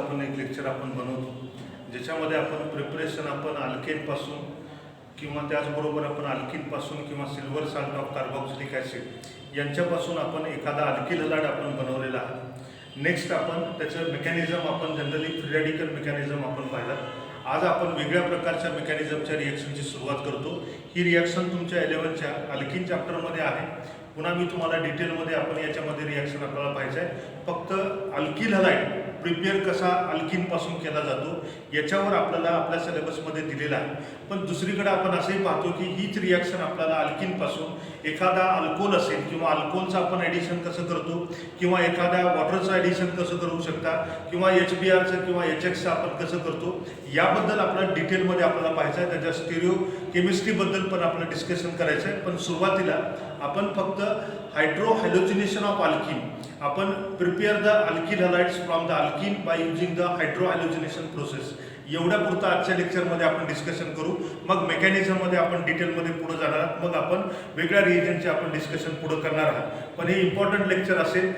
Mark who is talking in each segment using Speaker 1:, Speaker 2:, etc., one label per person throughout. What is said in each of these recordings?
Speaker 1: आपण एक लेक्चर आपण बनवतो, ज्याच्यामध्ये आपण प्रिपरेशन आपण अल्केनपासून किंवा त्याचबरोबर आपण अल्किनपासून किंवा silver salt of carboxylic acid यांच्यापासून आपण एखादा अल्किल हलाइड आपण बनवलेला आहे। नेक्स्ट आपण त्याचं मेकॅनिझम आपण जनरली फ्री रॅडिकल मेकॅनिझम आपण पाहिला। आज आपण वेगळ्या प्रकारच्या मेकॅनिझमच्या रिॲक्शनची सुरुवात करतो। ही रिॲक्शन तुमच्या 11च्या अल्किन चॅप्टरमध्ये आहे। पुन्हा मी तुम्हाला डिटेलमध्ये आपण याच्यामध्ये रिॲक्शन आपल्याला पाहिजे आहे। फक्त अल्किल हलाइड प्रिपेअर कसा अल्किनपासून केला जातो याच्यावर आपल्याला आपल्या सिलेबसमध्ये दिलेला आहे। पण दुसरीकडे आपण असंही पाहतो की हीच रिॲक्शन आपल्याला अल्किनपासून एखादा अल्कोहोल असेल किंवा अल्कोहोलचं आपण ॲडिशन कसं करतो किंवा एखाद्या वॉटरचं ॲडिशन कसं करू शकता किंवा HBrचं किंवा HXचं आपण कसं करतो याबद्दल आपल्याला डिटेलमध्ये आपल्याला पाहायचं आहे। त्याच्या स्टिरिओ केमिस्ट्रीबद्दल पण आपलं डिस्कशन करायचं आहे। पण सुरुवातीला आपण फक्त हायड्रो हॅलोजिनेशन ऑफ अल्किन आपण prepare the alkyl halides from the alkene by using the hydrohalogenation process एवढ्यापुरतं आजच्या लेक्चरमध्ये आपण डिस्कशन करू। मग मेकॅनिझममध्ये आपण डिटेलमध्ये पुढे जाणार आहात, मग आपण वेगळ्या रिएजनचे आपण डिस्कशन पुढे करणार आहात। पण हे इम्पॉर्टंट लेक्चर असेल,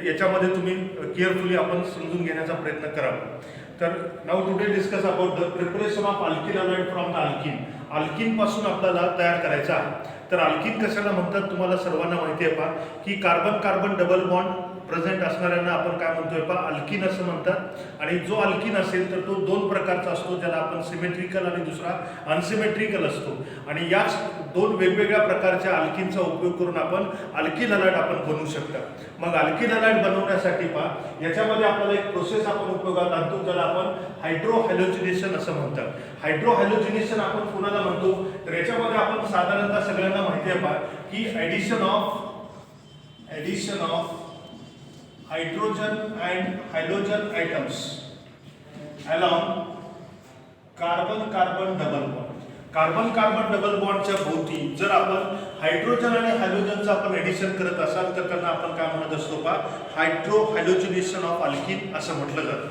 Speaker 1: याच्यामध्ये तुम्ही केअरफुली आपण समजून घेण्याचा प्रयत्न करावा। तर now today discuss about the preparation of alkyl halide from the alkene. अल्किनपासून आपल्याला तयार करायचं आहे। तर अल्किन कशाला म्हणतात तुम्हाला सर्वांना माहिती आहे पहा की carbon carbon double bond present असणाऱ्यांना आपण काय म्हणतोय पहा अल्किन असं म्हणतात। आणि जो अल्किन असेल तर तो दोन प्रकारचा असतो, ज्याला आपण सिमेट्रिकल आणि दुसरा अनसिमेट्रिकल असतो। आणि याच दोन वेगवेगळ्या प्रकारच्या अल्किनचा उपयोग करून आपण अल्किल हलाइड आपण बनवू शकता। मग अल्किल हलाइड बनवण्यासाठी पहा याच्यामध्ये आपल्याला एक प्रोसेस आपण उपयोगात आणतो, ज्याला आपण हायड्रो हॅलोजिनेशन असं म्हणतात। हायड्रो हॅलोजिनेशन आपण कुणाला म्हणतो तर याच्यामध्ये आपण साधारणतः सगळ्यांना माहिती आहे पहा की addition of hydrogen and hydrogen atoms along carbon carbon double bond. Carbon carbon double बॉन्डच्या भोवती जर आपण हायड्रोजन आणि हायड्रोजनचं आपण ॲडिशन करत असाल तर त्यांना आपण काय म्हणत असतो पहा हायड्रो हॅलोजिनेशन ऑफ अल्किन असं म्हटलं जातं।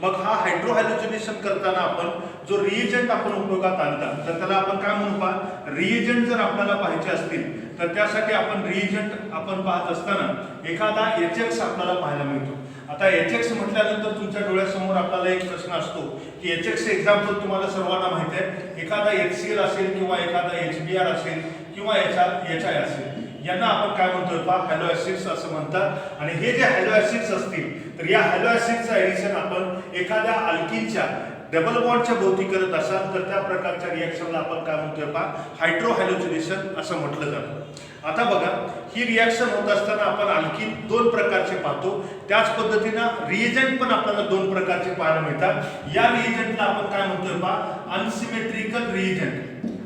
Speaker 1: मग हा हायड्रो हॅलोजिनेशन करताना आपण जो रिएजंट आपण उपयोगात आणतात तर त्याला आपण काय म्हणू पहा रिएजंट जर आपल्याला पाहिजे असतील तर त्यासाठी आपण रिएजंट आपण पाहत असताना एखादा HX आपल्याला पाहायला मिळतो। आता HX म्हटल्यानंतर तुमच्या डोळ्यासमोर आपल्याला एक प्रश्न असतो की HX एक्झाम्पल तुम्हाला सर्वांना माहिती आहे, एखादा HCl असेल किंवा एखादा HBr असेल किंवा HI असेल, यांना आपण काय म्हणतोय पहा हॅलो ॲसिड्स असं म्हणतात। आणि हे जे हॅलो ॲसिड्स असतील तर या हॅलो ॲसिडचं ॲडिशन आपण एखाद्या अल्किनच्या डबल बॉन्डच्या भोवती करत असाल तर त्या प्रकारच्या रिॲक्शनला आपण काय म्हणतोय पहा हायड्रो हॅलोजिनेशन असं म्हटलं जातं। आता बघा ही रिॲक्शन होत असताना आपण अल्किन दोन प्रकारचे पाहतो, त्याच पद्धतीनं रिएजंट पण आपल्याला दोन प्रकारचे पाहायला मिळतात। या रिएजंटला आपण काय म्हणतोय पहा अनसिमेट्रिकल रिएजंट,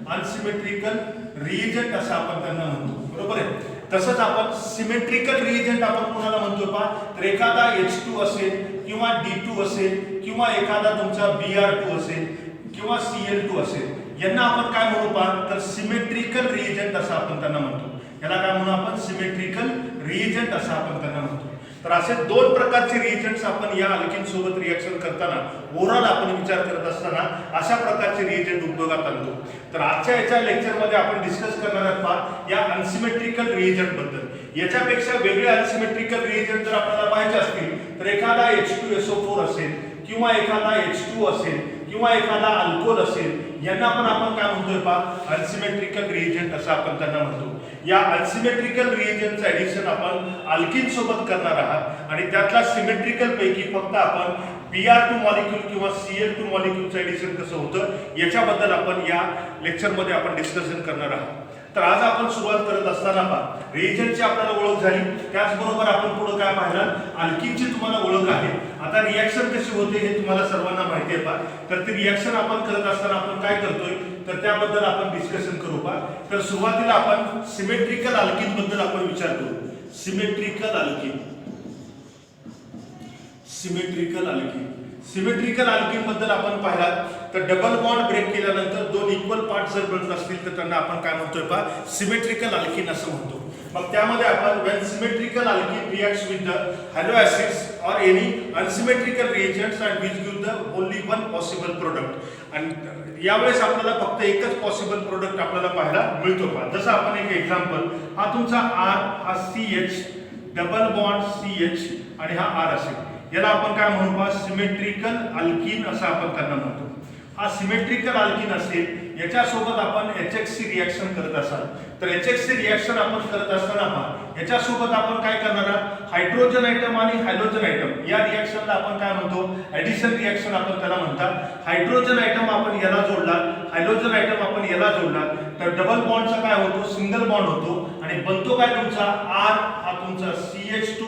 Speaker 1: अनसिमेट्रिकल रिएजंट असं आपण त्यांना म्हणतो, बरोबर आहे। तसंच आपण सिमेट्रिकल रिएजंट आपण कोणाला म्हणतो पहा तर एखादा H2 असेल किंवा D2 असेल किंवा एखादा तुमचा Br2 असेल किंवा Cl2 असेल, यांना आपण काय म्हणू पहा तर सिमेट्रिकल रिएजंट असं आपण त्यांना म्हणतो। याला काय म्हणू आपण सिमेट्रिकल रिएजंट असं आपण त्यांना म्हणतो। तर असे दोन प्रकारचे रिएजंट्स आपण या अल्किन सोबत रिॲक्शन करताना ओव्हरऑल आपण विचार करत असताना अशा प्रकारचे रिएजंट उपयोगात आणतो। तर आजच्या याच्या लेक्चरमध्ये आपण डिस्कस करणार आहोत पहा या अनसिमेट्रिकल रिएजंट बद्दल। याच्यापेक्षा वेगळे अनसिमेट्रिकल रिएजंट जर आपल्याला पाहिजे असतील तर एखादा H2SO4 असेल किंवा एखादा H2 असेल किंवा एखादा अल्कोहोल असेल, यांना पण आपण काय म्हणतोय पहा अनसिमेट्रिकल रिएजंट असं आपण त्यांना म्हणतो। या अनसिमेट्रिकल रिएजंटचं ॲडिशन आपण अल्किन सोबत करणार आहात आणि त्यातला सिमेट्रिकल पैकी फक्त आपण Br2 मॉलिक्यूल किंवा Cl2 मॉलिक्यूलचं ॲडिशन कसं होतं याच्याबद्दल आपण या लेक्चरमध्ये आपण डिस्कशन करणार आहोत। तर आज आपण सुरुवात करत असताना पहा रिएजंटची आपल्याला ओळख झाली, त्याचबरोबर आपण पुढे काय पाहिलं अल्किनची तुम्हाला ओळख आहे। आता रिॲक्शन कशी होते हे तुम्हाला सर्वांना माहिती आहे पहा। तर ती रिॲक्शन आपण करत असताना आपण काय करतोय तर त्याबद्दल आपण डिस्कशन करू पहा। तर सुरुवातीला आपण सिमेट्रिकल अल्किन बद्दल आपण विचार करू। Symmetrical alkene, symmetrical alkene, symmetrical alkene बद्दल आपण पाहिला तर डबल बॉन्ड ब्रेक केल्यानंतर दोन इक्वल पार्ट जर बनत असतील तर त्यांना आपण काय म्हणतोय पहा सिमेट्रिकल अल्किन असं म्हणतो। मग त्यामध्ये आपण when symmetrical alkene reacts with the halo acids or any unsymmetrical reagents and which give the only one possible product, आणि यावेळेस आपल्याला फक्त एकच पॉसिबल प्रोडक्ट आपल्याला पाहायला मिळतो पहा। जसं आपण एक एक्झाम्पल हा तुमचा R हा CH डबल बॉन्ड CH आणि हा R असेल, याला आपण काय म्हणू पहा सिमेट्रिकल अल्किन असं आपण त्यांना म्हणतो. हा सिमेट्रिकल अल्किन असेल, याच्यासोबत आपण HX ची रिएक्शन करत असाल तर HX ची रिएक्शन आपण करत असताना याच्यासोबत आपण काय करणार आहात, हायड्रोजन आयटम आणि हॅलोजन आयटम या रिएक्शनला आपण काय म्हणतो, ऍडिशन रिएक्शन आपण त्याला म्हणतात. हायड्रोजन आयटम आपण याला जोडला, हॅलोजन आयटम आपण याला जोडला तर डबल बॉन्डचा काय होतो, सिंगल बॉन्ड होतो आणि बनतो काय तुमचा R हा तुमचा CH2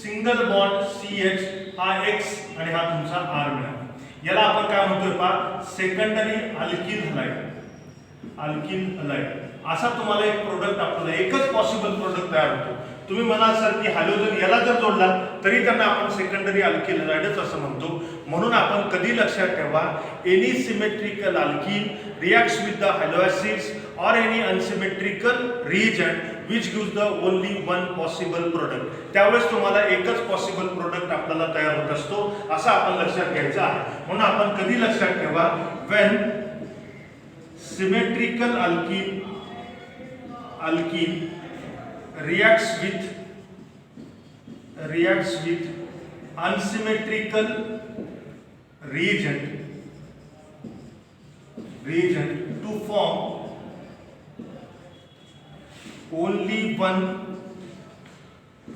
Speaker 1: सिंगल बॉन्ड CH हा X आणि हा तुमचा R मिळाला. याला आपण काय म्हणतोय पहा, secondary alkyl halide. Alkyl halide असा तुम्हाला एक प्रोडक्ट, आपल्याला एकच पॉसिबल प्रोडक्ट तयार होतो. तुम्ही म्हणाल सर की हॅलोजन याला जर जोडला तरी त्यांना आपण सेकंडरी अल्किल हलाइडच असं म्हणतो. म्हणून आपण कधी लक्षात ठेवा, any symmetrical alkene reacts with the hello acids or any unsymmetrical reagent which gives the only one possible product. त्यावेळेस तुम्हाला एकच पॉसिबल प्रोडक्ट आपल्याला तयार होत असतो असं आपण लक्षात घ्यायचं आहे. म्हणून आपण कधी लक्षात ठेवा, when symmetrical alkene reacts with unsymmetrical reagent to form only one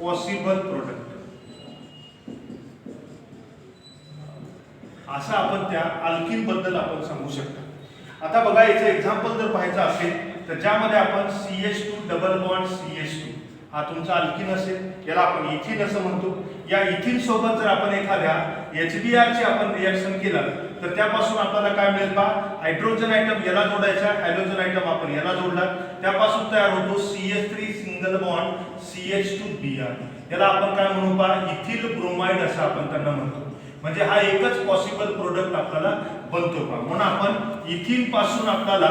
Speaker 1: possible product. असं आपण त्या अल्किन बद्दल आपण सांगू शकतो. आता बघा, याचं एक्झाम्पल जर पाहायचं असेल तर ज्यामध्ये आपण CH2 डबल बॉन्ड CH2 हा तुमचा अल्किन असेल, याला आपण इथिन असं म्हणतो. या इथिन सोबत जर आपण एखाद्या HBr ची आपण रिएक्शन केलं तर त्यापासून आपल्याला काय मिळेल पहा, हायड्रोजन आयटम याला जोडायचा, हॅलोजन आयटम आपण याला जोडला, त्यापासून तयार होतो CH3 सिंगल बॉन्ड CH2Br. याला आपण काय म्हणू पहा, इथिल ब्रोमाइड असं आपण त्यांना म्हणतो. म्हणजे हा एकच पॉसिबल प्रोडक्ट आपल्याला बनतो पहा. म्हणून आपण इथिन पासून आपल्याला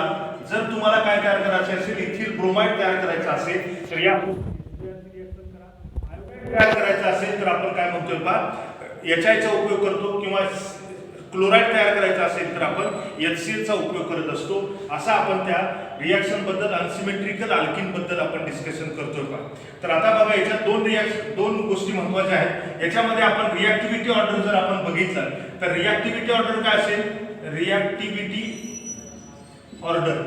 Speaker 1: जर तुम्हाला काय तयार करायचे असेल, इथिल ब्रोमाइड तयार करायचं असेल तर या तयार करायचं असेल तर आपण काय म्हणतोय पहा, HI चा उपयोग करतो, किंवा क्लोराईड तयार करायचा असेल तर आपण HCl चा उपयोग करत असतो. असा आपण त्या रिएक्शन बद्दल, अनसिमेट्रिकल अल्किन बद्दल आपण डिस्कशन करतोय का. तर आता बघा, याच्यात दोन गोष्टी महत्त्वाच्या आहेत. याच्यामध्ये आपण रिएक्टिव्हिटी ऑर्डर जर आपण बघितलं तर रिएक्टिव्हिटी ऑर्डर काय असेल, रिएक्टिव्हिटी ऑर्डर.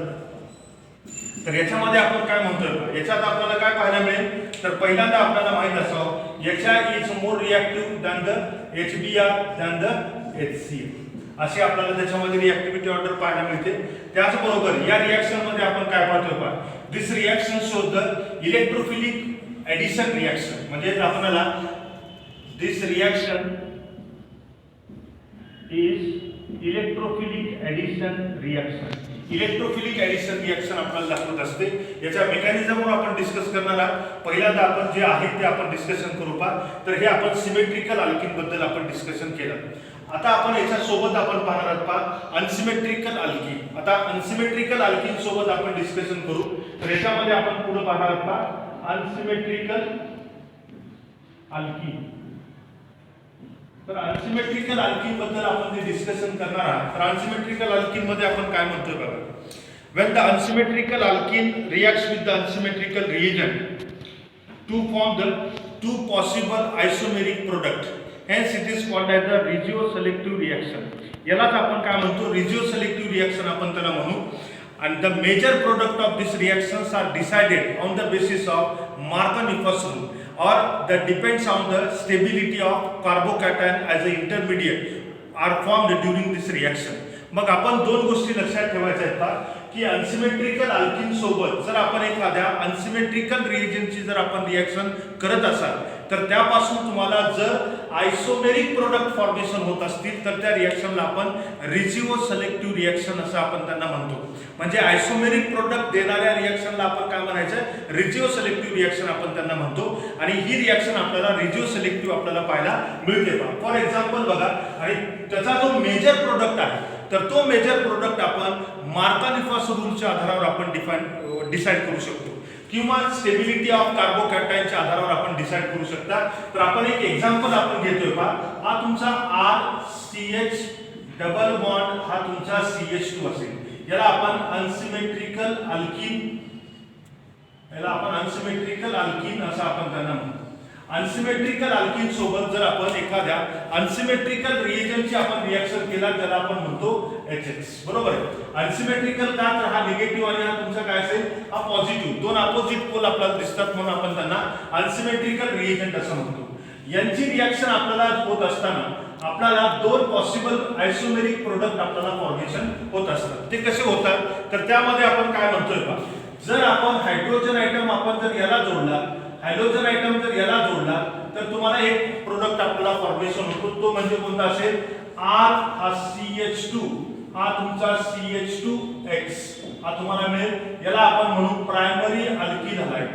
Speaker 1: तर याच्यामध्ये आपण काय म्हणतोय, याच्यात आपल्याला काय पाहायला मिळेल तर पहिल्यांदा आपल्याला माहित असावं, HI is more reactive than the HBr than the HCl. अशी आपल्याला त्याच्यामध्ये रिएक्टिव्हिटी ऑर्डर पाहायला मिळते. त्याचबरोबर या रिएक्शन मध्ये आपण काय पाहतोय पहा, this reaction shows the electrophilic addition reaction. म्हणजे आपल्याला this reaction is electrophilic addition reaction. Electrophilic addition reaction आपल्याला दाखवत असते. याच्या मेकॅनिझमवर आपण डिस्कस करणार आहोत. पहिल्यांदा आपण जे आहे ते आपण डिस्कशन करू पहा. तर हे आपण सिमेट्रिकल अल्किन बद्दल आपण डिस्कशन केलं. आता आपण याच्या सोबत आपण पाहणार आहोत पहा अनसिमेट्रिकल अल्किन. आता अनसिमेट्रिकल अल्किन सोबत आपण डिस्कशन करू. तर याच्यामध्ये आपण पुढे पाहणार आहोत पहा अनसिमेट्रिकल अल्किन. तर अनसिमेट्रिकल अल्किन बद्दल आपण जे डिस्कशन करणार आहोत, तर अनसिमेट्रिकल अल्किन मध्ये आपण काय म्हणतोय बघा, when the unsymmetrical alkene reacts with the unsymmetrical reagent to form the two possible isomeric product, hence it is called as the regioselective reaction. यालाच आपण काय म्हणतो, regioselective reaction आपण त्याला म्हणू. And the major product of these reactions are decided on the basis of Markovnich's rule, or that depends on the stability of carbocation as an intermediate are formed during this reaction. मग आपण दोन गोष्टी लक्षात ठेवायच्या आहेत की unsymmetrical alkene सोबत जर आपण एखाद्या अनसिमेट्रिकल रिएजंटची जर आपण रिएक्शन करत असाल तर त्यापासून तुम्हाला जर आयसोमेरिक प्रोडक्ट फॉर्मेशन होत असतील तर त्या रिएक्शनला आपण रिजिओ सिलेक्टिव्ह रिएक्शन असं आपण त्यांना म्हणतो. म्हणजे आयसोमेरिक प्रोडक्ट देणाऱ्या रिएक्शनला आपण काय म्हणायचं, रिजिओ सिलेक्टिव्ह रिएक्शन आपण त्यांना म्हणतो. आणि ही रिएक्शन आपल्याला रिजिओ सिलेक्टिव्ह आपल्याला पाहायला मिळते. फॉर एक्झाम्पल बघा, आणि त्याचा जो मेजर प्रोडक्ट आहे तर तो मेजर प्रोडक्ट आपण मार्कोनिफस रूलच्या आधारावर आपण डिसाइड करू शकतो, किंवा स्टेबिलिटी ऑफ कार्बोकॅटायनच्या आधारावर आपण डिसाइड करू शकता. तर आपण एक एक्झाम्पल आपण घेतोय पहा, हा तुमचा RCH डबल बॉन्ड हा तुमचा CH2 असेल. याला आपण अनसिमेट्रिकल अल्किन, याला आपण अनसिमेट्रिकल अल्किन असं आपण त्यांना म्हणतो. अनसिमेट्रिकल अल्किन सोबत जर आपण एखाद्या अनसिमेट्रिकल रिएजनची आपण रिएक्शन केला त्याला आपण म्हणतो HX, बरोबर आहे. अनसिमेट्रिकल का तर हा निगेटिव्ह आणि हा तुमचा काय असेल हा पॉझिटिव्ह, दोन अपोजिट पोल आपल्याला दिसतात म्हणून आपण त्यांना अनसिमेट्रिकल रिएजंट असं म्हणतो. यांची रिएक्शन आपल्याला होत असताना आपल्याला दोन पॉसिबल आयसोमेरिक प्रोडक्ट आपल्याला फॉर्मेशन होत असतात. ते कसे होतात तर त्यामध्ये आपण काय म्हणतोय का, जर आपण हायड्रोजन आयटम आपण जर याला जोडला, हायड्रोजन आयटम जर याला जोडला तर तुम्हाला एक प्रोडक्ट आपल्याला फॉर्मेशन होतो. तो म्हणजे कोणता असेल, R हा CH2 हा तुमचा CH2X हा तुम्हाला मिळेल. याला आपण म्हणू primary alkyl halide,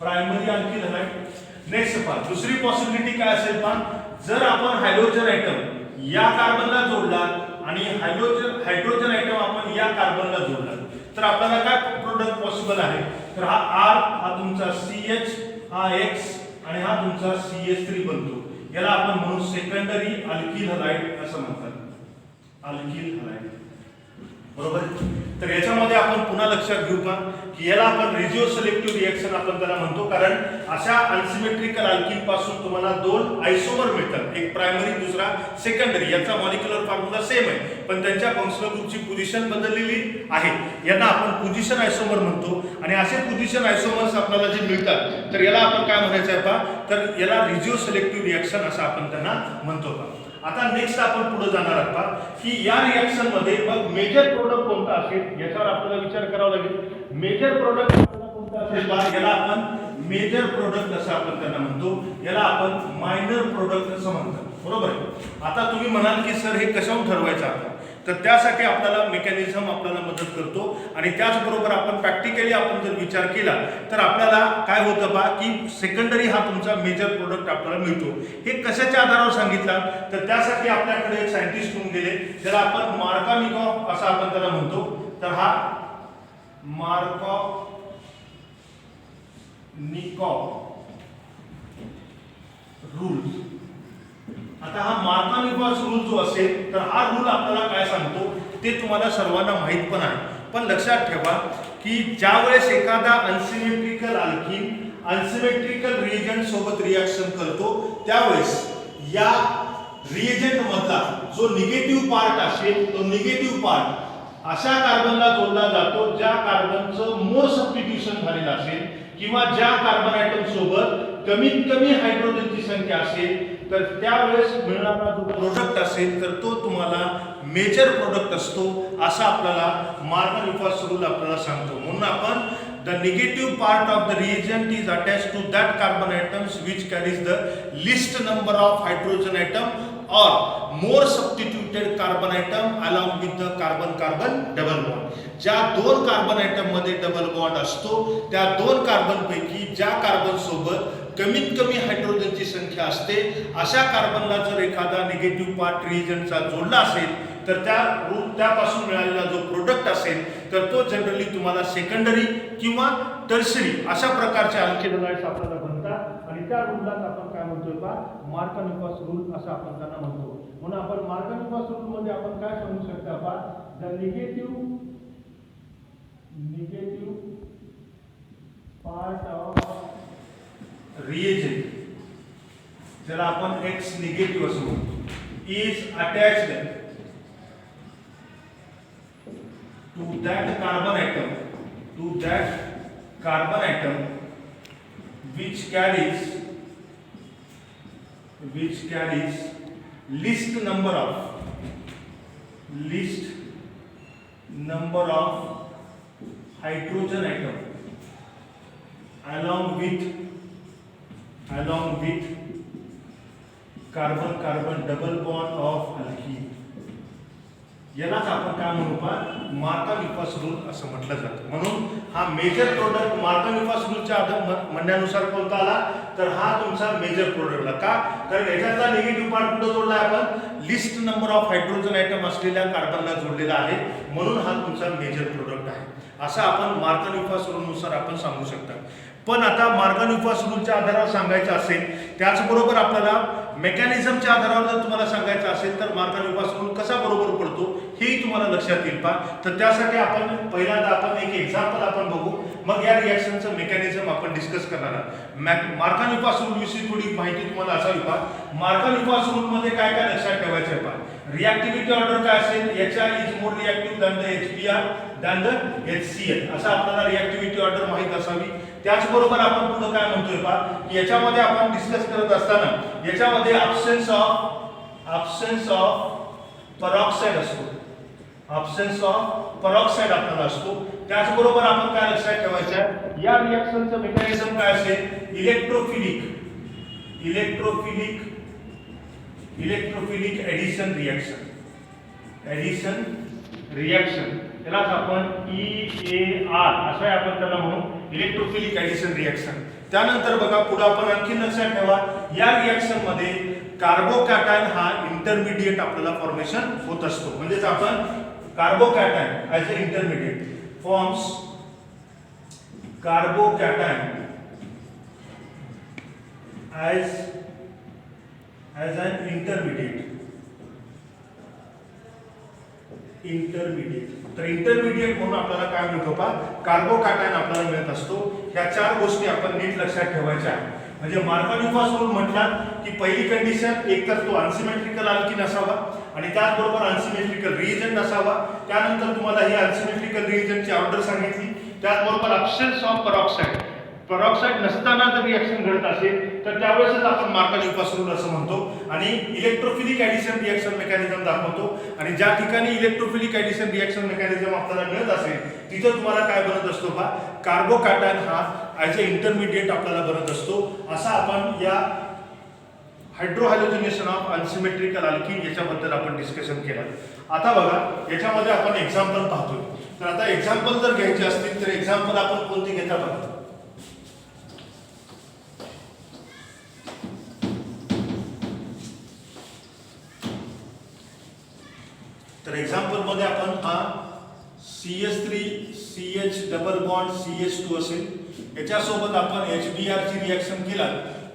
Speaker 1: primary alkyl halide. Next पहा दुसरी पॉसिबिलिटी काय असेल पहा, जर आपण हायड्रोजन आयटम या कार्बनला जोडला आणि हायड्रोजन आयटम आपण या कार्बनला जोडला तर आपल्याला काय प्रोडक्ट पॉसिबल आहे, तर हा R हा तुमचा CH हा X आणि हा तुमचा CH3 बनतो. याला आपण म्हणू सेकंडरी अल्किल हलाइड असं म्हणतात, अल्किल हलाइड, बरोबर. तर याच्यामध्ये आपण पुन्हा लक्षात घेऊ का की याला आपण रेजिओ सिलेक्टिव्ह रिएक्शन आपण त्याला म्हणतो, कारण अशा अनसिमेट्रिकल अल्किन पासून तुम्हाला दोन आयसोमर मिळतात, एक प्रायमरी दुसरा सेकंडरी. याचा मॉलिक्युलर फॉर्म्युला सेम आहे पण त्यांच्या फंक्शनल ग्रुपची पोझिशन बदललेली आहे. यांना आपण पोझिशन आयसोमर म्हणतो आणि असे पोझिशन आयसोमर्स आपल्याला जे मिळतात तर याला आपण काय म्हणायचं आहे पहा, तर याला रेजिओ सिलेक्टिव्ह रिएक्शन असं आपण त्यांना म्हणतो का. आता नेक्स्ट आपण पुढे जाणार आहोत की या रिएक्शन मध्ये मग मेजर प्रोडक्ट कोणता असेल याच्यावर आपल्याला विचार करावा लागेल. मेजर प्रोडक्ट कोणता असेल बा, याला आपण मेजर प्रोडक्ट असं आपण त्यांना म्हणतो, याला आपण मायनर प्रोडक्ट असं म्हणतो, बरोबर. आता तुम्ही म्हणाल की सर हे कशावरून ठरवायचं आपण, तर त्यासाठी आपल्याला मेकॅनिझम आपल्याला मदत करतो आणि त्याचबरोबर आपण प्रॅक्टिकली आपण जर विचार केला तर आपल्याला काय होतं बा की सेकंडरी हा तुमचा मेजर प्रोडक्ट आपल्याला मिळतो. हे कशाच्या आधारावर सांगितलं तर त्यासाठी आपल्याकडे एक सायंटिस्ट होऊन गेले ज्याला आपण मार्कोनिकॉफ असं आपण त्याला म्हणतो. तर हा मार्कोनिकॉफ रूल. आता हा मार्कोनिकॉफ रूल जो असेल तर हा रूल आपल्याला काय सांगतो ते तुम्हाला सर्वांना माहित पण आहे. पण लक्षात ठेवा की ज्यावेळेस एखादा अनसिमेट्रिकल अल्किन अनसिमेट्रिकल रिएजंट सोबत रिएक्शन करतो त्यावेळेस या रिएजंट मधला जो निगेटिव्ह पार्ट असेल तो निगेटिव्ह पार्ट अशा कार्बनला जोडला जातो ज्या कार्बनचं मोर सबस्टिट्यूशन झालेलं असेल किंवा ज्या कार्बन आयटम सोबत कमीत कमी हायड्रोजनची संख्या असेल तर त्यावेळेस मिळणारा जो प्रोडक्ट असेल तर तो तुम्हाला मेजर प्रोडक्ट असतो असं आपल्याला मार्कोनिकॉफ रूल आपल्याला सांगतो. म्हणून आपण the negative part of the reagent is attached to that carbon atoms which carries the least number of hydrogen atom or more substituted carbon atom along with the carbon double bond. ज्या दोन carbon item मध्ये double bond असतो त्या दोन carbon पैकी ज्या carbon सोबत कमीत कमी हायड्रोजनची संख्या असते अशा कार्बनला जर एखादा निगेटिव्ह पार्ट रिएजंटचा जोडला असेल तर त्यापासून मिळालेला जो प्रोडक्ट असेल तर तो जनरली तुम्हाला सेकंडरी किंवा टर्शरी अशा प्रकारचे अल्किल हलाइड्स आपल्याला बनतात आणि त्या रूललाच आपण काय म्हणतोय बा मार्कोनिकॉफ रूल असं आपण त्यांना म्हणतो. म्हणून आपण मार्कोनिकॉफ रूल मध्ये आपण काय सांगू शकता बा, the negative part of reagent ज्याला आपण X निगेटिव्ह असं म्हणतो is attached to that carbon atom which carries least number of hydrogen atom along with carbon double bond of alkene. यालाच आपण काय म्हणू पा मार्कोनिकॉफ रूल असं म्हटलं जातं. म्हणून हा मेजर प्रोडक्ट मार्कोनिकॉफ रूलच्या म्हणण्यानुसार कोणता आला तर हा तुमचा मेजर प्रोडक्टला का, कारण याच्यातला निगेटिव्ह पार्ट कुठं जोडला आपण list number of hydrogen item असलेल्या कार्बनला जोडलेला आहे म्हणून हा तुमचा मेजर प्रोडक्ट आहे असं आपण मार्कोनिकॉफ रूलनुसार आपण सांगू शकता. पण आता मार्कोनिकॉफ रूलच्या आधारावर सांगायचं असेल त्याचबरोबर आपल्याला मेकॅनिझमच्या आधारावर जर तुम्हाला सांगायचं असेल तर मार्कोनिकॉफ रूल कसा बरोबर पडतो हेही तुम्हाला लक्षात येईल पहा. तर त्यासाठी आपण पहिल्यांदा आपण एक एक्झाम्पल आपण बघू, मग या रिॲक्शनचं मेकॅनिझम आपण डिस्कस करणार आहोत. मार्कानिपास रूल विषयी थोडी माहिती तुम्हाला असावी पहा. मार्कानिपास रूल मध्ये काय काय लक्षात ठेवायचं आहे पहा. रिॲक्टिव्हिटी ऑर्डर काय असेल, HR is more reactive than the HBr than the HCl, असं आपल्याला रिॲक्टिव्हिटी ऑर्डर माहित असावी. त्याचबरोबर आपण पुढे काय म्हणतोय पहा, की याच्यामध्ये आपण डिस्कस करत असताना याच्यामध्ये absence of peroxide असतो, absence of peroxide आपल्याला असतो. त्याचबरोबर आपण काय लक्षात ठेवायचं आहे, या रिॲक्शनचं मेकॅनिझम काय असेल, इलेक्ट्रोफिलिक एडिशन रिॲक्शन, त्यालाच आपण EAR असं आपण त्याला म्हणू, इलेक्ट्रोफिलिक एडिशन रिॲक्शन. त्यानंतर बघा पुढे आपण आणखी लक्षात ठेवा, या रिॲक्शन मध्ये कार्बोकॅटायन हा इंटरमिडिएट आपल्याला फॉर्मेशन होत असतो. म्हणजेच आपण carbocation as a intermediate forms carbocation as an intermediate. तर इंटरमिडिएट म्हणून आपल्याला काय मिळतो पहा, कार्बोकॅटायन आपल्याला मिळत असतो. ह्या चार गोष्टी आपण नीट लक्षात ठेवायच्या आहेत. म्हणजे मार्कानिपास रूल म्हटला की पहिली कंडिशन एक तर तो अनसिमेट्रिकल अल्किन असावा आणि त्याचबरोबर अनसिमेट्रिकल रिएजंट असावा. त्यानंतर तुम्हाला ही अनसिमेट्रिकल रिएजंटची ऑर्डर सांगितली. त्याचबरोबर absence of peroxide नसताना जर रिॲक्शन घडत असेल तर त्यावेळेसच आपण मार्कानिपास रूल असं म्हणतो. आणि इलेक्ट्रोफिलिक ॲडिशन रिॲक्शन मेकॅनिझम दाखवतो. आणि ज्या ठिकाणी इलेक्ट्रोफिलिक ॲडिशन रिॲक्शन मेकॅनिझम आपल्याला मिळत असेल तिथं तुम्हाला काय बनत असतो पहा, कार्बोकॅटायन हा ॲज अ इंटरमिडिएट आपल्याला बनत असतो. असा आपण या हायड्रोहायलोजिनेशन ऑफ अनसिमेट्रिकल अल्किन याच्याबद्दल आपण डिस्कशन केलं. आता बघा याच्यामध्ये आपण एक्झाम्पल पाहतोय. तर आता एक्झाम्पल जर घ्यायचे असतील तर एक्झाम्पल आपण कोणते घेता बघा. तर एक्झाम्पल मध्ये आपण हा CH3CH डबल बॉन्ड CH2 असेल, याच्यासोबत आपण HBr ची रिॲक्शन केला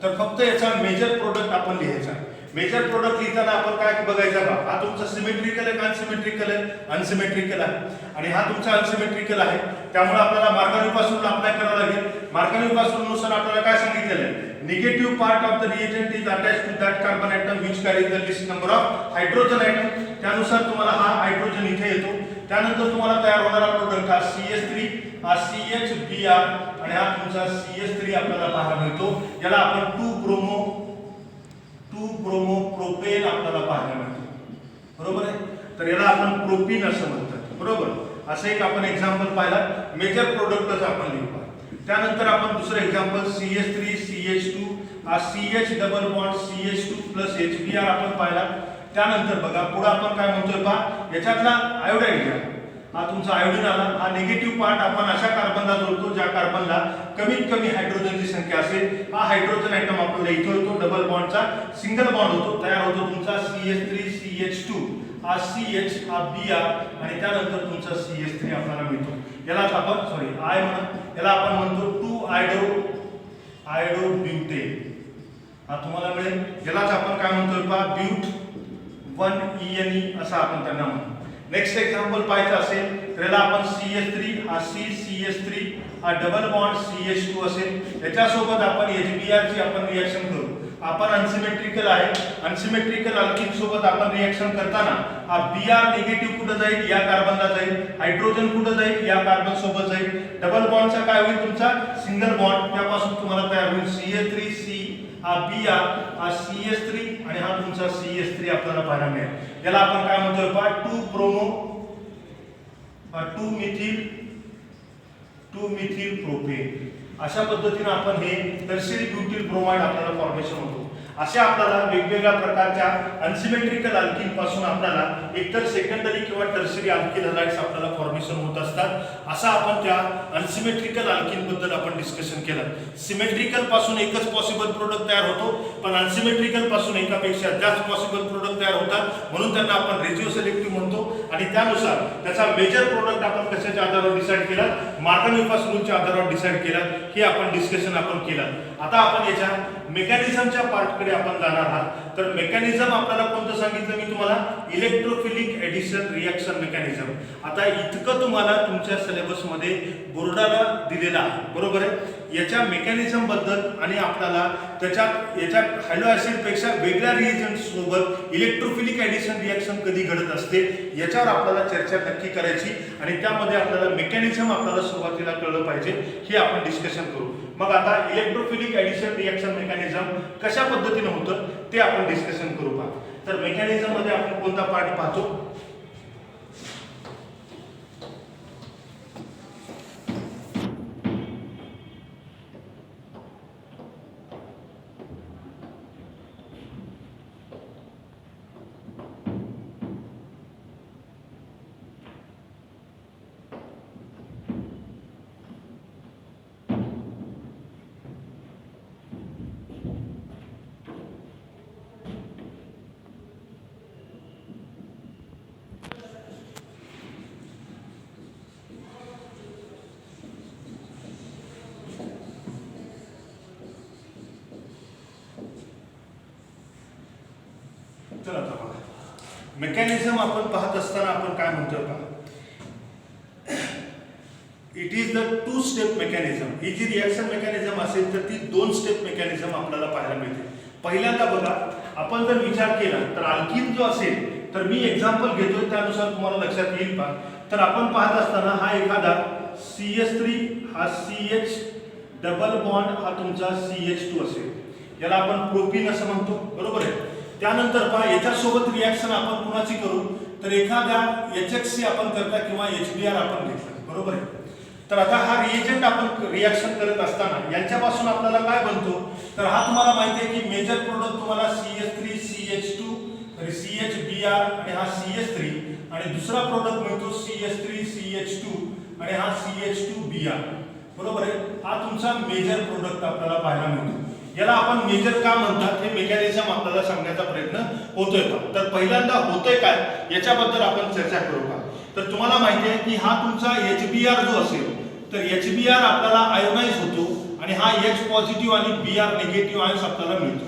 Speaker 1: तर फक्त याचा मेजर प्रोडक्ट आपण लिहायचा. मेजर प्रोडक्ट लिहिताना आपण काय बघायचं बा, हा तुमचा सिमेट्रिकल आहे का अनसिमेट्रिकल आहे, अनसिमेट्रिकल आहे. आणि हा तुमचा अनसिमेट्रिकल आहे, त्यामुळे आपल्याला मार्कानिपास रूल अप्लाय करावा लागेल. मार्कानिपास रूल नुसार आपल्याला काय सांगितलेलं आहे, negative part of the reagent is attached to that carbon atom which carries the least number of hydrogen atom. त्यानुसार तुम्हाला हा हायड्रोजन इथे येतो. त्यानंतर तुम्हाला तयार होणारा प्रोडक्ट हा CH3, हा CHBr आणि हा तुमचा CH3 आपल्याला पाहायला मिळतो. याला आपण 2 प्रोपेन आपल्याला पाहायला मिळतो. बरोबर आहे. तर याला आपण प्रोपीन असं म्हणतात. बरोबर. असं एक आपण एक्झाम्पल पाहिला, मेजर प्रोडक्टच आपण लिहू. त्यानंतर आपण दुसरं एक्झाम्पल CH3CH2 हा CH double bond CH2 plus HBr आपण पाहिला. त्यानंतर बघा पुढे आपण काय म्हणतोय पहा, याच्यातला आयोडाईड घ्या. हा तुमचा आयोडीन आला. हा निगेटिव्ह पार्ट आपण अशा कार्बनला जोडतो ज्या कार्बनला कमीत कमी हायड्रोजनची संख्या असेल. हा हायड्रोजन आयटम आपल्याला इथे होतो, डबल बॉन्डचा सिंगल बॉन्ड होतो, तयार होतो तुमचा CH3CH2 हा CH हा Br आणि त्यानंतर तुमचा CH3 आपल्याला मिळतो. यालाच आपण याला आपण म्हणतो 2-आयडोब्युटेन. हा तुम्हाला मिळेल. यालाच आपण काय म्हणतोय पहा, ब्यूट 1-ene असं आपण त्यांना म्हणतो. नेक्स्ट एक्झाम्पल पाहायचं असेल तर याला आपण CH3 हा CH3 हा डबल बॉन्ड CH2 असेल. याच्यासोबत आपण HBr ची आपण रिॲक्शन करू. आपण अनसिमेट्रिकल आहे, अनसिमेट्रिकल अल्किन सोबत आपण रिॲक्शन करताना हा Br निगेटिव्ह कुठे जाईल, या कार्बनला जाईल. हायड्रोजन कुठे जाईल, या कार्बन सोबत जाईल. डबल बॉन्डचा काय होईल तुमचा सिंगल बॉन्ड, त्यापासून तुम्हाला तयार होईल CH3C हा Br हा CH3 आणि हा तुमचा CH3 आपल्याला पाहायला मिळेल. याला आपण काय म्हणतोय पहा 2-मिथिल प्रोपेन. अशा पद्धतीने आपण हे टर्शियरी ब्युटिल ब्रोमाइड आपल्याला फॉर्मेशन होतो. अशा आपल्याला वेगवेगळ्या प्रकारच्या अनसिमेट्रिकल अल्किन पासून आपल्याला एकतर सेकंडरी किंवा टर्शियरी अल्किल हॅलाइड्स आपल्याला फॉर्मेशन होत असतात. असा आपण त्या अनसिमेट्रिकल अल्किन बद्दल आपण डिस्कशन केलं. सिमेट्रिकल पासून एकच पॉसिबल प्रोडक्ट तयार होतो, पण अनसिमेट्रिकल पासून एकापेक्षा जास्त पॉसिबल प्रोडक्ट तयार होतात, म्हणून त्यांना आपण रेजिओ सिलेक्टिव्ह म्हणतो. आणि त्यानुसार त्याचा मेजर प्रोडक्ट आपण कशाच्या आधारावर डिसाईड केला, मार्कानिपास रूलच्या आधारावर डिसाईड केला. हे आपण डिस्कशन आपण केलं. आता आपण याच्या मेकॅनिझमच्या पार्टकडे आपण जाणार आहात. तर मेकॅनिझम आपल्याला कोणतं सांगितलं मी तुम्हाला, इलेक्ट्रोफिलिक एडिशन रिॲक्शन मेकॅनिझम. आता इतकं तुम्हाला तुमच्या सिलेबसमध्ये बोर्डाला दिलेलं आहे, बरोबर आहे. याच्या मेकॅनिझम बद्दल आणि आपल्याला याच्या हॅलो ॲसिडपेक्षा वेगळ्या रिएजंट सोबत इलेक्ट्रोफिलिक एडिशन रिॲक्शन कधी घडत असते याच्यावर आपल्याला चर्चा नक्की करायची आणि त्यामध्ये आपल्याला मेकॅनिझम आपल्याला सुरुवातीला कळलं पाहिजे, हे आपण डिस्कशन करू. मग आता इलेक्ट्रोफिलिक एडिशन रिॲक्शन मेकॅनिझम कशा पद्धतीने होतं ते आपण डिस्कशन करू. पहा, तर मेकॅनिझम मध्ये आपण कोणता पार्ट पाहतो, चला आता बघा. मेकॅनिझम आपण पाहत असताना आपण काय म्हणतोय पहा, it is the 2 step mechanism. ही जी रिॲक्शन मेकॅनिझम असेल तर ती 2 स्टेप मेकॅनिझम आपल्याला पाहायला मिळते. पहिल्यांदा बघा, आपण जर विचार केला तर अल्किन जो असेल, तर मी एक्झाम्पल घेतोय त्यानुसार तुम्हाला लक्षात येईल. पहा, तर आपण पाहत असताना हा एखादा CH3 हा CH डबल बॉन्ड हा तुमचा CH2 असेल, याला आपण प्रोपीन असं म्हणतो, बरोबर आहे. त्यानंतर पहा, याच्यासोबत रिॲक्शन आपण कुणाची करू, तर एखाद्या HCl आपण करता किंवा HBr आपण घेतलं, बरोबर आहे. तर आता हा रिएजंट आपण रिॲक्शन करत असताना यांच्यापासून आपल्याला काय बनतो, तर हा तुम्हाला माहिती आहे की मेजर प्रोडक्ट तुम्हाला CH3 CH2 CHBr आणि हा CH3 आणि दुसरा प्रोडक्ट मिळतो CH3 CH2 आणि हा CH2Br, बरोबर आहे. हा तुमचा मेजर प्रोडक्ट आपल्याला पाहायला मिळतो. याला आपण मेजर का म्हणतात हे मेकॅनिझम आपल्याला सांगण्याचा प्रयत्न होतोय का. तर पहिल्यांदा होतोय काय याच्याबद्दल आपण चर्चा करू का. तर तुम्हाला माहिती आहे की हा तुमचा HBr जो असेल, तर HBr आपल्याला आयोनाइज होतो आणि हा H पॉझिटिव्ह आणि Br निगेटिव्ह आयन्स आपल्याला मिळतो,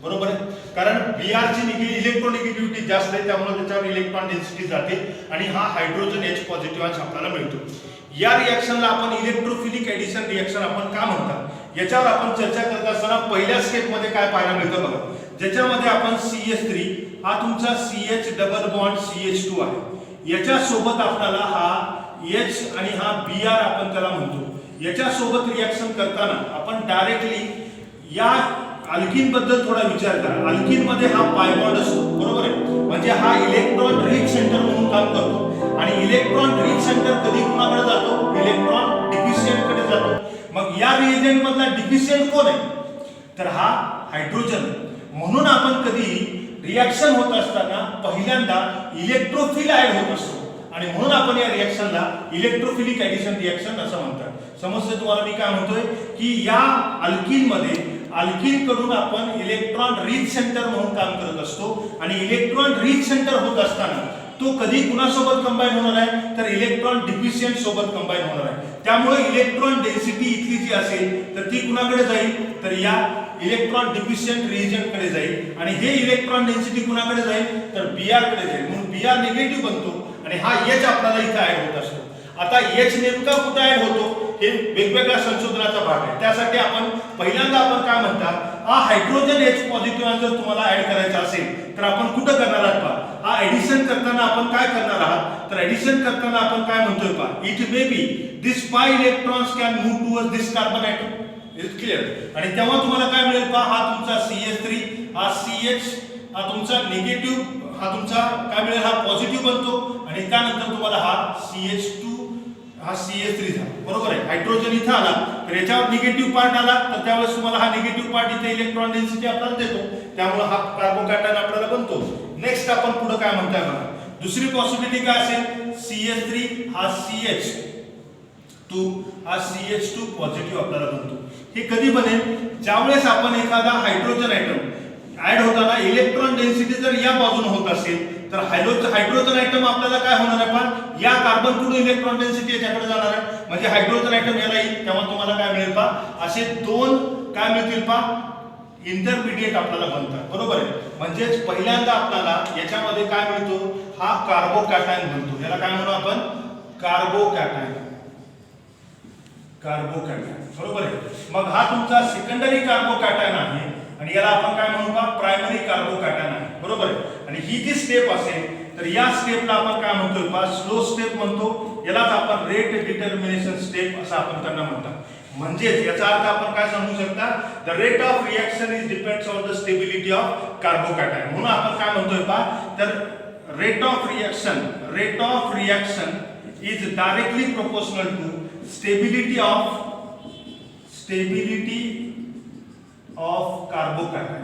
Speaker 1: बरोबर आहे. कारण Br ची इलेक्ट्रोनिगेटिव्हिटी जास्त आहे, त्यामुळे त्याच्यावर इलेक्ट्रॉन डेन्सिटी जाते आणि हा हायड्रोजन H पॉझिटिव्ह आयन्स आपल्याला मिळतो. या रिॲक्शनला आपण इलेक्ट्रोफिलिक एडिशन रिॲक्शन आपण का म्हणतात याच्यावर आपण चर्चा करत असताना पहिल्या स्टेप मध्ये काय पाहायला मिळतं बघा, ज्याच्यामध्ये आपण CH3 हा तुमचा CH डबल बॉन्ड CH2 आहे, याच्या सोबत आपल्याला हा H आणि हा Br आपण त्याला म्हणतो. याच्या सोबत रिॲक्शन करताना आपण डायरेक्टली या अल्किन बद्दल थोडा विचार करा. अल्किन मध्ये हा पाय बॉन्ड असतो, बरोबर आहे. म्हणजे हा इलेक्ट्रॉन रिच सेंटर म्हणून काम करतो आणि इलेक्ट्रॉन रिच सेंटर कधी कुणाकडे जातो, इलेक्ट्रॉन डिफिशियंट कडे जातो. मग या रिएजंट मधला डिफिशियंट कोण आहे, तर हा हायड्रोजन. म्हणून आपण कधी रिॲक्शन होत असताना पहिल्यांदा इलेक्ट्रोफिल ऍड होत असतो आणि म्हणून आपण या रिॲक्शनला इलेक्ट्रोफिलिक एडिशन रिॲक्शन असं म्हणतात. समजतं तुम्हाला मी काय म्हणतोय की या अल्किन मध्ये अल्किन कडून आपण इलेक्ट्रॉन रिच सेंटर म्हणून काम करत असतो आणि इलेक्ट्रॉन रिच सेंटर होत असताना तो कधी कुणासोबत कंबाईन होणार आहे, तर इलेक्ट्रॉन डिफिशियंट सोबत कंबाईन होणार आहे. त्यामुळे इलेक्ट्रॉन डेन्सिटी इथली जी असेल तर ती कुणाकडे जाईल, तर या इलेक्ट्रॉन डिफिशियंट रिएजंट कडे जाईल आणि हे इलेक्ट्रॉन डेन्सिटी कुणाकडे जाईल, तर Br कडे जाईल. म्हणून Br निगेटिव्ह बनतो आणि हा H आपल्याला इथे ऍड होत असतो. आता H नेमका कुठे ऍड होतो हे वेगवेगळ्या संशोधनाचा भाग आहे. त्यासाठी आपण पहिल्यांदा आपण काय म्हणतात, हा हायड्रोजन H पॉझिटिव्ह जर तुम्हाला ऍड करायचा असेल तर आपण कुठं करणार आहात पहा. हा एडिशन करताना आपण काय करणार आहात, तर एडिशन करताना आपण काय म्हणतोय पहा, it may be this pi electrons can move towards this carbon atom. Is clear. आणि तेव्हा तुम्हाला काय मिळेल पहा, हा तुमचा CH3 हा CH हा तुमचा निगेटिव्ह हा तुमचा काय मिळेल, हा पॉझिटिव्ह बनतो आणि त्यानंतर तुम्हाला हा CH2 हा CH3 झाला, बरोबर आहे. हायड्रोजन इथं आला तर याच्यावर निगेटिव्ह पार्ट आला तर त्यावेळेस तुम्हाला हा निगेटिव्ह पार्ट इथे इलेक्ट्रॉन डेन्सिटी आपल्याला देतो, त्यामुळे हा कार्बोकॅटायन आपल्याला बनतो. नेक्स्ट आपण पुढे काय म्हणताय बघा, दुसरी पॉसिबिलिटी काय असेल, CH3 हा CH2 हा CH2 पॉझिटिव्ह आपल्याला बनतो. हे कधी बनेल, ज्यावेळेस आपण एखादा हायड्रोजन ॲटम ऍड होताना इलेक्ट्रॉन डेन्सिटी जर या बाजूने होत असेल तर हायड्रोजन ॲटम आपल्याला काय होणार आहे पहा, या कार्बन कडून इलेक्ट्रॉन डेन्सिटी याच्याकडे जाणार आहे म्हणजे हायड्रोजन ॲटम याला येईल, तेव्हा तुम्हाला काय मिळेल पहा, असे दोन काय मिळतील पहा, इंटरमिडिएट आपल्याला बनतात, बरोबर आहे. म्हणजेच पहिल्यांदा आपल्याला याच्यामध्ये काय मिळतो, हा कार्बोकॅटायन बनतो. याला काय म्हणू आपण, कार्बोकॅटायन. कार्बोकॅटायन, बरोबर आहे. मग हा तुमचा सेकंडरी कार्बोकॅटायन आहे आणि याला आपण काय म्हणू का, प्रायमरी कार्बोकॅटायन आहे, बरोबर आहे. आणि ही जी स्टेप असेल तर या स्टेपला आपण काय म्हणतोय पहा, स्लो स्टेप म्हणतो. यालाच आपण रेट डिटर्मिनेशन स्टेप असं आपण त्यांना म्हणतात. म्हणजेच याचा अर्थ आपण काय सांगू शकता, the rate of reaction is depends on the stability of carbocation. म्हणून आपण काय म्हणतोय पहा, तर rate of reaction is directly proportional to stability of carbocation.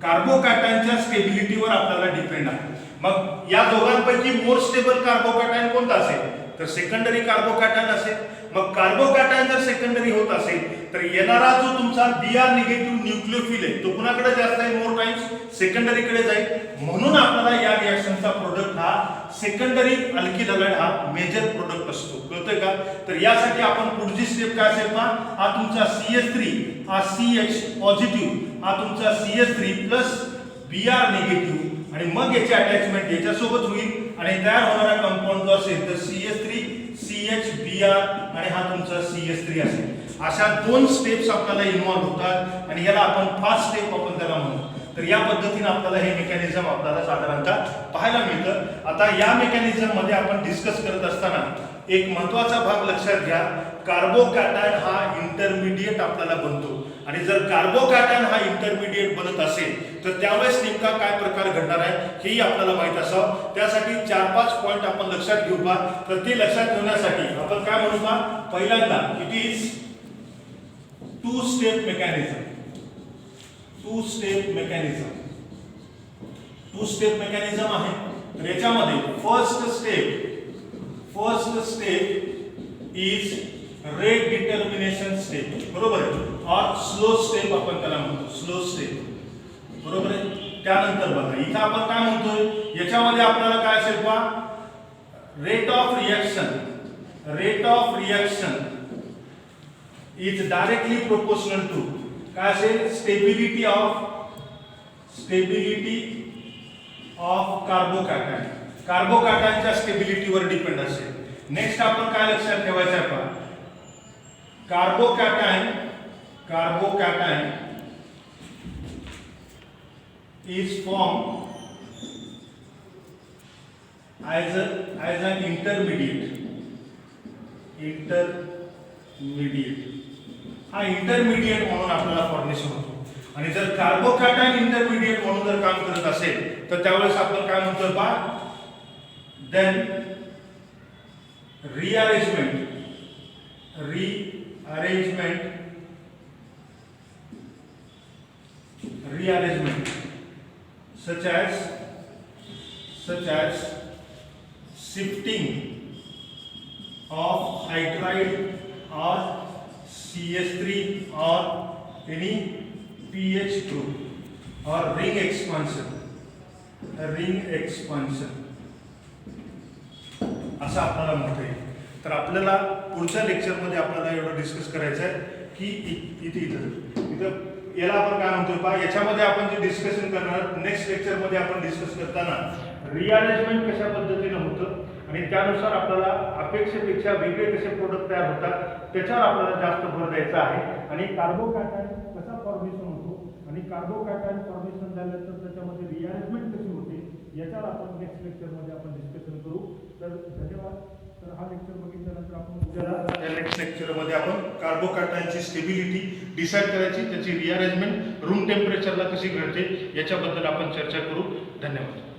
Speaker 1: कार्बोकॅटायनच्या स्टेबिलिटीवर आपल्याला डिपेंड आहे. मग या दोघांपैकी मोर स्टेबल कार्बोकॅटायन कोणता असेल, तर सेकंडरी कार्बोकॅटायन असेल. मग कार्बोकॅटायन जर सेकंडरी होत असेल तर येणारा जो तुमचा Br निगेटिव्ह न्यूक्लियोफिल आहे तो कुणाकडे जास्त आहे, मोर टाइम्स सेकंडरीकडे जाईल. म्हणून आपल्याला या रिएक्शनचा प्रोडक्ट हा सेकंडरी अल्किल हॅलाइड हा मेजर प्रोडक्ट असतो. कळतंय का. तर यासाठी आपण पुढची स्टेप काय असेल पहा, हा तुमचा CH3 हा CH पॉझिटिव्ह हा तुमचा CH3 प्लस Br निगेटिव्ह आणि मग याची अटॅचमेंट याच्यासोबत होईल आणि तयार होणारा कंपाऊंड जो असेल तर CH3 CH Br आणि हा तुमचा CH3 असेल. अशा दोन स्टेप्स आपल्याला इन्व्हॉल्व होतात आणि याला आपण फास्ट स्टेप आपण त्याला म्हणतो. तर या पद्धतीने आपल्याला हे मेकॅनिझम आपल्याला साधारणतः पाहायला मिळतं. आता या मेकॅनिझम मध्ये आपण डिस्कस करत असताना एक महत्त्वाचा भाग लक्षात घ्या, कार्बोकॅटायन हा इंटरमिडिएट आपल्याला बनतो आणि जर कार्बोकॅटायन हा इंटरमिडिएट बनत असेल तर त्यावेळेस नेमका काय प्रकार घडणार आहे हेही आपल्याला माहित असावं. त्यासाठी 4-5 पॉईंट आपण लक्षात घेऊ पहा. तर ते लक्षात ठेवण्यासाठी आपण काय म्हणू पहा, पहिल्यांदा it is two step mechanism. Two step mechanism आहे. तर याच्यामध्ये first step is rate determination step, बरोबर आहे, और स्लो स्टेप आपण त्याला म्हणतो, स्लो स्टेप, बरोबर आहे. त्यानंतर बघा इथं आपण काय म्हणतोय, याच्यामध्ये आपल्याला काय असेल पहा, rate of reaction is directly proportional to काय असेल, स्टेबिलिटी ऑफ कार्बोकॅटायन. कार्बोकॅटायनच्या स्टेबिलिटीवर डिपेंड असेल. नेक्स्ट आपण काय लक्षात ठेवायचं आहे पहा, carbocation is formed as an intermediate. हा इंटरमिडिएट म्हणून आपल्याला फॉर्मेशन होतो. आणि जर कार्बोकॅटायन इंटरमिडिएट म्हणून जर काम करत असेल तर त्यावेळेस आपण काय म्हणतो पहा, then rearrangement such as shifting of hydride or CH3 or any pH group or ring expansion असं आपल्याला म्हणता येईल. तर आपल्याला पुढच्या लेक्चरमध्ये आपल्याला एवढं डिस्कस करायचं आहे की इथं याला आपण काय म्हणतोय पहा, याच्यामध्ये आपण जे डिस्कशन करणार नेक्स्ट लेक्चरमध्ये आपण डिस्कस करताना रिअरेंजमेंट कशा पद्धतीने होतं आणि त्यानुसार आपल्याला अपेक्षेपेक्षा वेगळे कसे प्रोडक्ट तयार होतात त्याच्यावर आपल्याला जास्त भर द्यायचा आहे. आणि कार्बोकॅटायन कसा फॉर्मेशन होतो आणि कार्बोकॅटायन फॉर्मेशन झाल्यानंतर त्याच्यामध्ये रिअरेंजमेंट कशी होते याच्यावर आपण नेक्स्ट लेक्चरमध्ये आपण डिस्कशन करू. तर धन्यवाद. तर हा लेक्चर बघितल्यानंतर आपण उद्याला या नेक्स्ट लेक्चरमध्ये आपण कार्बोकॅटायनची स्टेबिलिटी डिसाईड करायची, त्याची रिअरेंजमेंट रूम टेम्परेचरला कशी घडते याच्याबद्दल आपण चर्चा करू. धन्यवाद.